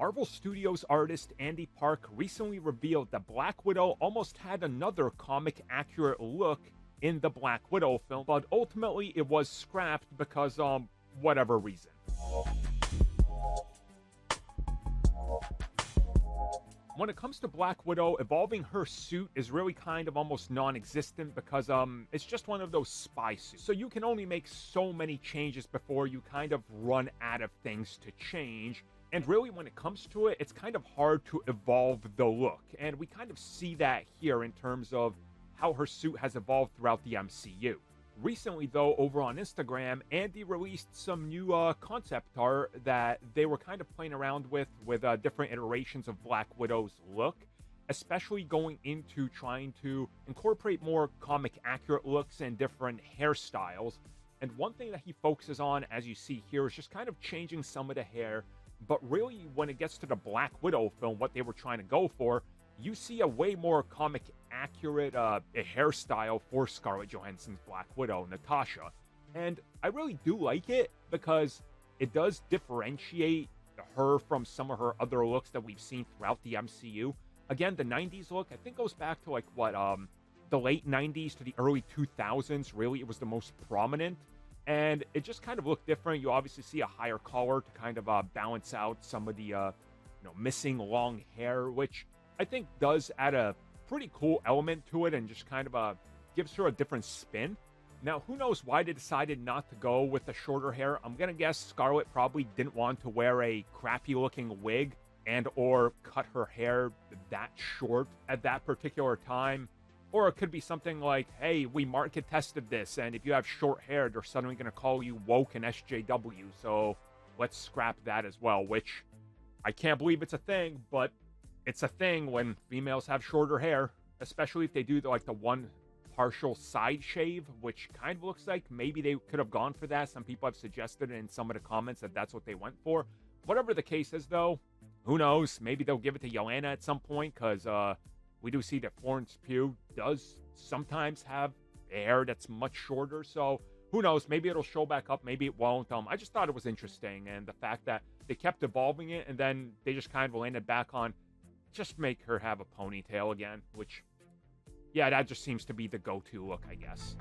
Marvel Studios artist Andy Park recently revealed that Black Widow almost had another comic-accurate look in the Black Widow film, but ultimately it was scrapped because, whatever reason. When it comes to Black Widow, evolving her suit is really kind of almost non-existent because it's just one of those spy suits. So you can only make so many changes before you kind of run out of things to change. And really, when it comes to it, it's kind of hard to evolve the look. And we kind of see that here in terms of how her suit has evolved throughout the MCU. Recently, though, over on Instagram, Andy released some new concept art that they were kind of playing around with different iterations of Black Widow's look, especially going into trying to incorporate more comic-accurate looks and different hairstyles. And one thing that he focuses on, as you see here, is just kind of changing some of the hair. But really, when it gets to the Black Widow film, what they were trying to go for, you see a way more comic-accurate hairstyle for Scarlett Johansson's Black Widow, Natasha. And I really do like it because it does differentiate her from some of her other looks that we've seen throughout the MCU. Again, the 90s look, I think goes back to the late 90s to the early 2000s. Really, it was the most prominent. And it just kind of looked different. You obviously see a higher collar to kind of balance out some of the missing long hair, which I think does add a pretty cool element to it and just kind of gives her a different spin. Now, who knows why they decided not to go with the shorter hair? I'm going to guess Scarlett probably didn't want to wear a crappy-looking wig and or cut her hair that short at that particular time. Or it could be something like, hey, we market tested this, and if you have short hair, they're suddenly going to call you woke and SJW, so let's scrap that as well, which I can't believe it's a thing, but it's a thing when females have shorter hair, especially if they do the one partial side shave, which kind of looks like maybe they could have gone for that. Some people have suggested in some of the comments that that's what they went for. Whatever the case is, though, who knows? Maybe they'll give it to Yelena at some point, because we do see that Florence Pugh does sometimes have hair that's much shorter, so who knows? Maybe it'll show back up, maybe it won't. I just thought it was interesting, and the fact that they kept evolving it, and then they just kind of landed back on just make her have a ponytail again, which, yeah, that just seems to be the go-to look, I guess.